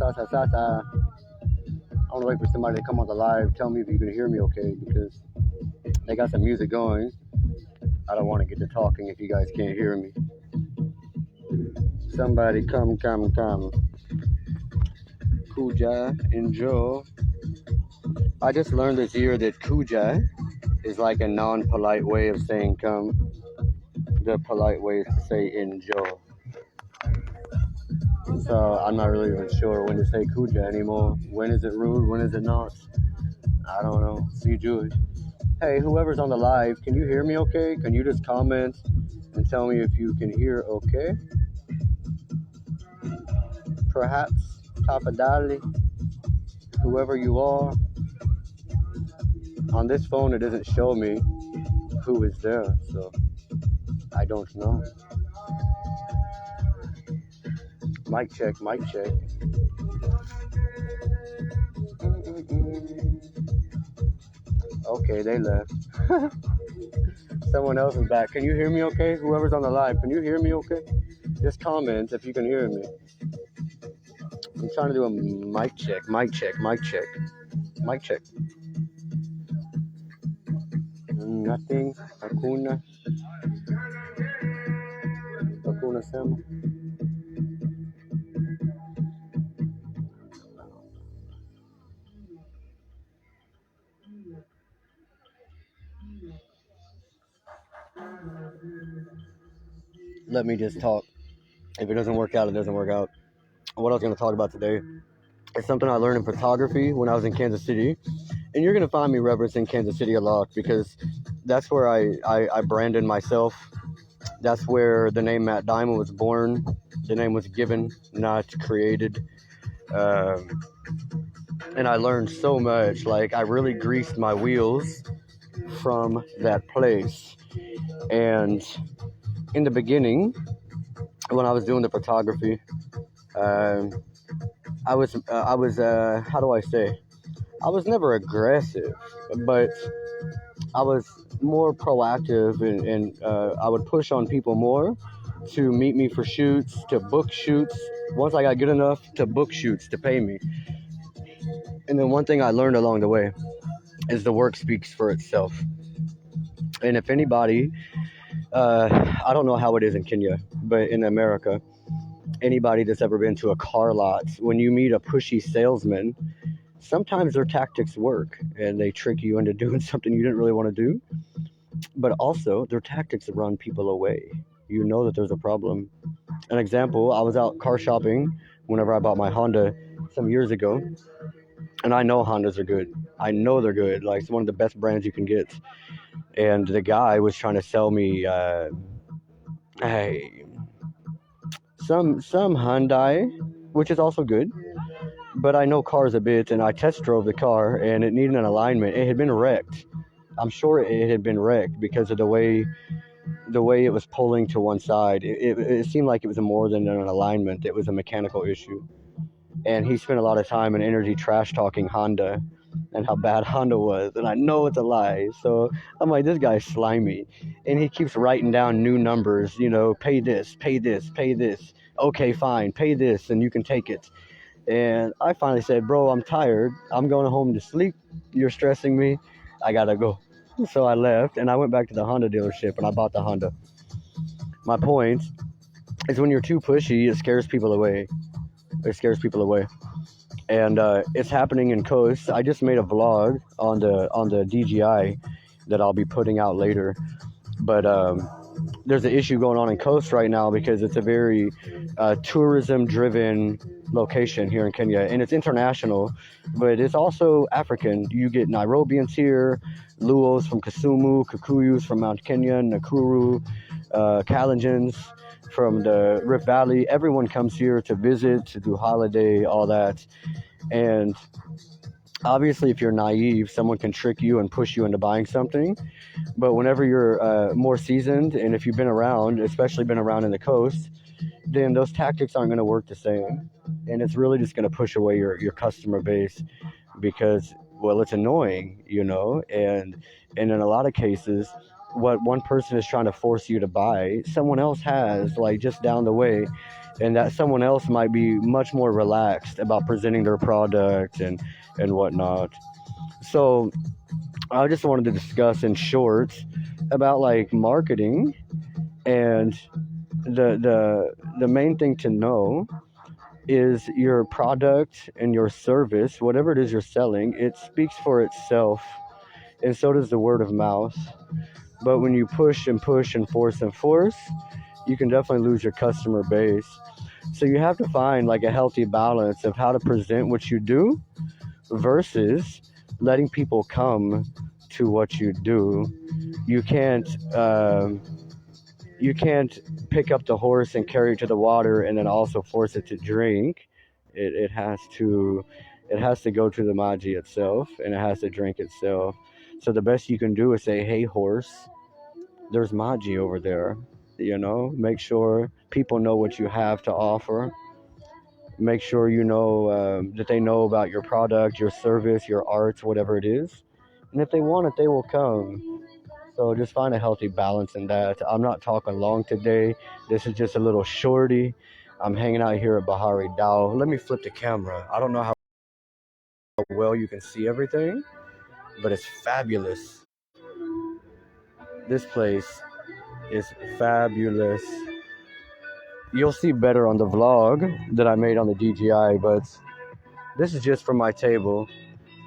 I want to wait for somebody to come on the live, tell me if you can hear me okay, because they got some music going. I don't want to get to talking if you guys can't hear me. Somebody come. Kuja, enjoy. I just learned this year that kuja is like a non-polite way of saying come. The polite way is to say enjoy. So I'm not really even sure when to say kuja anymore. When is it rude? When is it not? I don't know. See, Jewish. Hey, whoever's on the live, can you hear me okay? Can you just comment and tell me if you can hear okay? Perhaps Tapadali, whoever you are. On this phone, it doesn't show me who is there, so I don't know. Mic check. Okay, they left. Someone else is back. Can you hear me okay? Whoever's on the live, can you hear me okay? Just comment if you can hear me. I'm trying to do a mic check. Nothing. Hakuna Sema. Let me just talk. If it doesn't work out, it doesn't work out. What I was going to talk about today is something I learned in photography when I was in Kansas City. And you're going to find me referencing Kansas City a lot because that's where I branded myself. That's where the name Matt Diamond was born. The name was given, not created. And I learned so much. Like, I really greased my wheels from that place. And in the beginning, when I was doing the photography, I was how do I say? I was never aggressive, but I was more proactive, and I would push on people more to meet me for shoots, to book shoots. Once I got good enough to book shoots, to pay me. And then one thing I learned along the way is the work speaks for itself. And if anybody, I don't know how it is in Kenya, but in America, anybody that's ever been to a car lot, when you meet a pushy salesman, sometimes their tactics work and they trick you into doing something you didn't really want to do. But also, their tactics run people away. You know that there's a problem. An example, I was out car shopping whenever I bought my Honda some years ago. And I know Hondas are good. I know they're good. Like, it's one of the best brands you can get. And the guy was trying to sell me some Hyundai, which is also good. But I know cars a bit, and I test drove the car, and it needed an alignment. It had been wrecked. I'm sure it had been wrecked because of the way it was pulling to one side. It seemed like it was more than an alignment. It was a mechanical issue. And he spent a lot of time and energy trash talking Honda and how bad Honda was. And I know it's a lie. So I'm like, this guy's slimy. And he keeps writing down new numbers, pay this. Okay, fine, pay this and you can take it. And I finally said, bro, I'm tired. I'm going home to sleep. You're stressing me. I got to go. So I left and I went back to the Honda dealership and I bought the Honda. My point is, when you're too pushy, it scares people away. And it's happening in Coast. I just made a vlog on the DJI that I'll be putting out later. But there's an issue going on in Coast right now because it's a very tourism-driven location here in Kenya. And it's international, but it's also African. You get Nairobians here, Luos from Kisumu, Kikuyus from Mount Kenya, Nakuru, Kalenjins from the Rift Valley. Everyone comes here to visit, to do holiday, all that. And obviously, if you're naive, someone can trick you and push you into buying something. But whenever you're more seasoned, and if you've been around, especially been around in the Coast, then those tactics aren't going to work the same. And it's really just going to push away your customer base because, well, it's annoying, and in a lot of cases, what one person is trying to force you to buy, someone else has, like, just down the way, and that someone else might be much more relaxed about presenting their product and whatnot. So I just wanted to discuss in short about like marketing, and the main thing to know is your product and your service, whatever it is you're selling, it speaks for itself, and so does the word of mouth. But when you push and push and force, you can definitely lose your customer base. So you have to find like a healthy balance of how to present what you do versus letting people come to what you do. You can't you can't pick up the horse and carry it to the water and then also force it to drink. It has to go to the Maji itself, and it has to drink itself. So the best you can do is say, "Hey horse, there's Maji over there." Make sure people know what you have to offer. Make sure that they know about your product, your service, your arts, whatever it is. And if they want it, they will come. So just find a healthy balance in that. I'm not talking long today. This is just a little shorty. I'm hanging out here at Bahari Dow. Let me flip the camera. I don't know how well you can see everything, but it's fabulous. This place is fabulous. You'll see better on the vlog that I made on the DJI, but this is just from my table,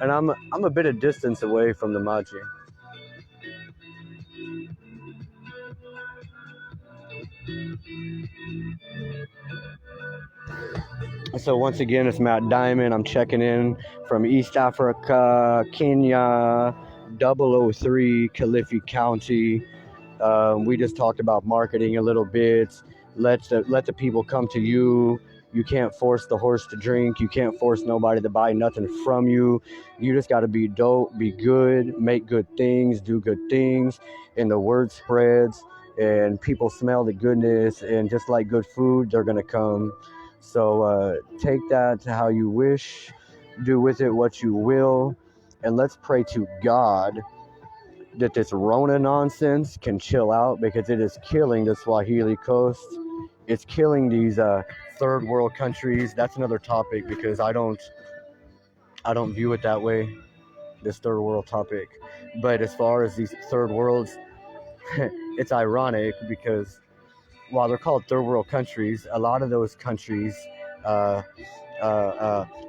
and I'm a bit of distance away from the Maji. So once again, it's Matt Diamond. I'm checking in from East Africa, Kenya, 003, Kilifi County. We just talked about marketing a little bit. Let the people come to you. You can't force the horse to drink. You can't force nobody to buy nothing from you. You just got to be dope, be good, make good things, do good things, and the word spreads, and people smell the goodness, and just like good food, they're gonna come. So take that to how you wish, do with it what you will, and let's pray to God that this Rona nonsense can chill out, because it is killing the Swahili coast. It's killing these third world countries. That's another topic, because I don't view it that way, this third world topic. But as far as these third worlds, it's ironic because while they're called third world countries, a lot of those countries, uh,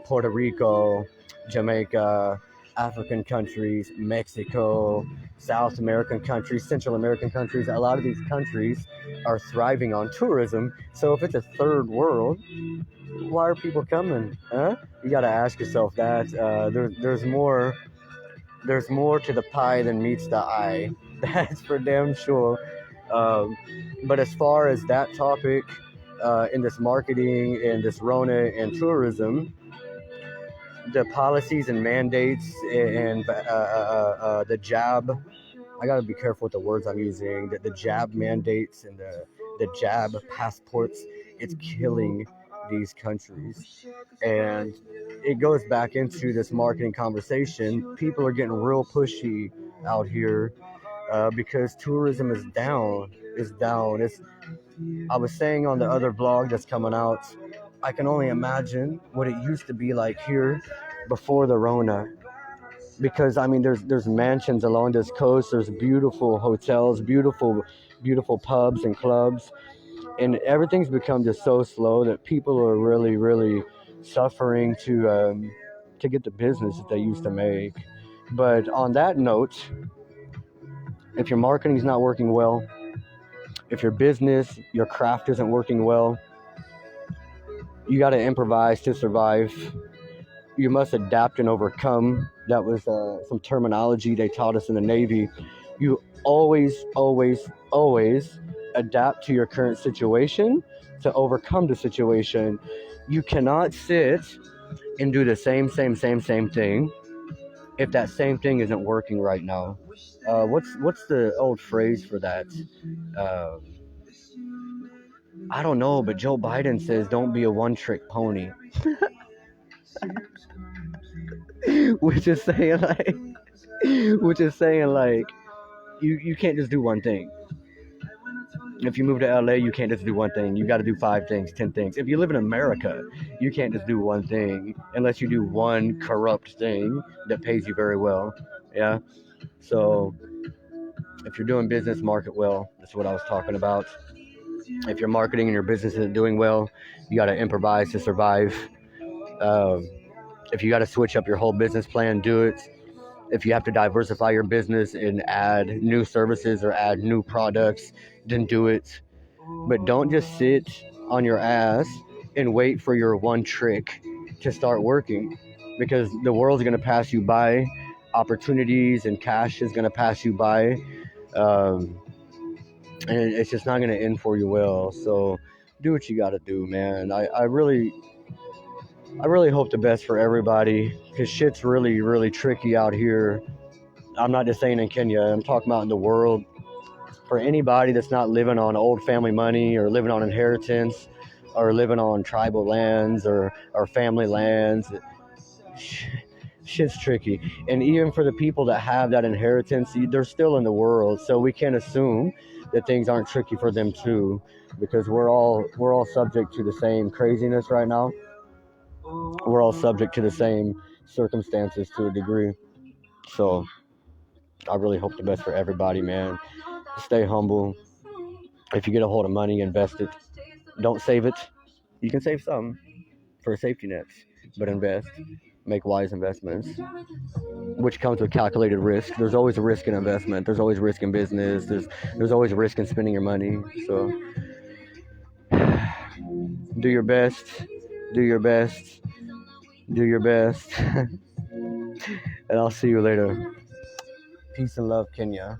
Puerto Rico, Jamaica, African countries, Mexico, South American countries, Central American countries, a lot of these countries are thriving on tourism. So if it's a third world, why are people coming? Huh? You got to ask yourself that. There's more to the pie than meets the eye. That's for damn sure. Um, but as far as that topic, in this marketing and this Rona and tourism, the policies and mandates and the jab. I gotta be careful with the words I'm using. The jab mandates and the jab passports. It's killing these countries, and it goes back into this marketing conversation. People are getting real pushy out here because tourism is down. Is down. I was saying on the other vlog that's coming out, I can only imagine what it used to be like here before the Rona. Because I mean, there's mansions along this coast. There's beautiful hotels, beautiful pubs and clubs, and everything's become just so slow that people are really, really suffering to get the business that they used to make. But on that note, if your marketing's not working well, if your business, your craft isn't working well, you got to improvise to survive. You must adapt and overcome. That was some terminology they taught us in the Navy. You always adapt to your current situation to overcome the situation. You cannot sit and do the same thing if that same thing isn't working right now. What's the old phrase for that? Um, I don't know, but Joe Biden says don't be a one-trick pony, which is saying like, which is saying like you can't just do one thing. If you move to LA, you can't just do one thing. You got to do 5 things, 10 things. If you live in America, you can't just do one thing unless you do one corrupt thing that pays you very well. Yeah. So if you're doing business, market well. That's what I was talking about. If your marketing and your business isn't doing well, you got to improvise to survive. Um, if you got to switch up your whole business plan, do it. If you have to diversify your business and add new services or add new products, then do it. But don't just sit on your ass and wait for your one trick to start working, because the world's going to pass you by. Opportunities and cash is going to pass you by. Um, and it's just not going to end for you well. So do what you got to do, man. I really hope the best for everybody, because shit's really, really tricky out here. I'm not just saying in Kenya, I'm talking about in the world. For anybody that's not living on old family money or living on inheritance or living on tribal lands or family lands, shit's tricky. And even for the people that have that inheritance, they're still in the world, so we can't assume that things aren't tricky for them too, because we're all subject to the same craziness right now. We're all subject to the same circumstances to a degree. So I really hope the best for everybody, man. Stay humble. If you get a hold of money, invest it. Don't save it. You can save some for safety nets, but invest. Make wise investments, which comes with calculated risk. There's always a risk in investment. There's always risk in business. There's always a risk in spending your money. So do your best. Do your best. Do your best. And I'll see you later. Peace and love, Kenya.